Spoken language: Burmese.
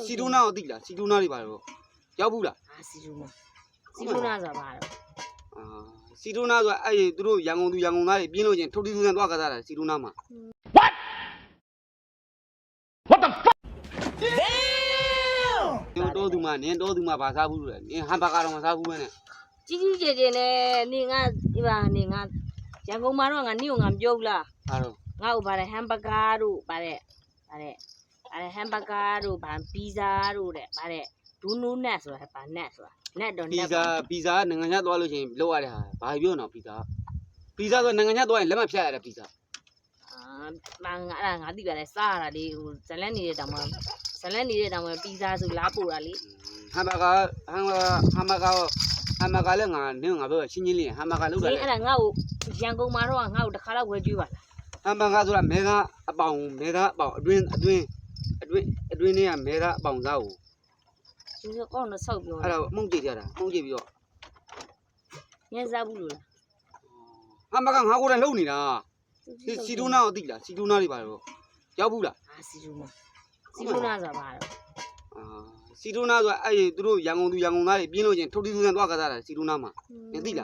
စီတိုနာကိုသိလားစီတိုနာတွေပါတော့ရောက်ဘူးလား စီလူနာဆိုတာဘာလဲ စီတိုနာဆိုတာအဲ့သူတို့ရန်ကုန်သားတွေပြင်းလို့ချင်းထုတ်တီးသူစံသွားကစားတာစီတိုနာမှာ တော့သူမှနင်းတော့သူမှဘာစားဘူးလဲနင်းဟမ်ဘာဂါတော့မစားဘူးပဲနဲ့ ကြီးကျယ်နဲ့နေငါဒီပါနေငါရန်ကုန်မှာတော့ငါနေကိုငါမပြောဘူးလား ဟာတော့ ငါ့ကိုဗါတဲ့ဟမ်ဘဂါတို့ဗါတဲ့ဟမ်ဘဂါတို့ဗါပီဇာတို့တဲ့ဗါတဲ့ဒူးနူးနတ်ဆိုတာဗါနတ်ဆိုတာနတ်တော့နတ် ပီဇာနိုင်ငံခြားသွားလို့ချင်းလောက်ရတဲ့ဟာဘာပြောနော်ပီဇာဆိုနိုင်ငံခြားသွားရင်လက်မဖြတ်ရတဲ့ပီဇာ ငါအဲ့ဒါငါသိပါတယ်စားရတာလေဟိုဇလန်နေတဲ့တောင်မှပီဇာဆိုလားပို့တာလေ ဟမ်ဘာဂါလည်းငါနင်းငါပြောရှင်းလေးဟမ်ဘာဂါလောက်တာလေ အဲ့ဒါငါ့ကိုရန်ကုန်မှာတော့ငါ့ကိုတစ်ခါတော့ဝယ်ကြွေးပါလား ဟမ်ဘာဂါဆိုတာမဲသားအပေါင်အတွင်းနဲ့ကမဲသားအပေါင်စားကို ဒီကောင်းတော့ဆောက်ပြော အဲ့ဒါမှုန့်ကြည့်ကြတာမှုန့်ကြည့်ပြီးတော့ ညစားဘူးလို့လား ဟမ်ဘာဂါငါကိုယ်တိုင်လုံနေတာစီတိုနာကိုသိလားစီတိုနာတွေပါတော့ရောက်ဘူးလား စီလူနာဆိုတာဘာလဲ စီတိုနာဆိုတာအဲ့သူတို့ရန်ကုန်သားတွေပြင်းလို့ချင်းထုတ်တီးသူစံသွားကစားတာစီတိုနာမှာသိလား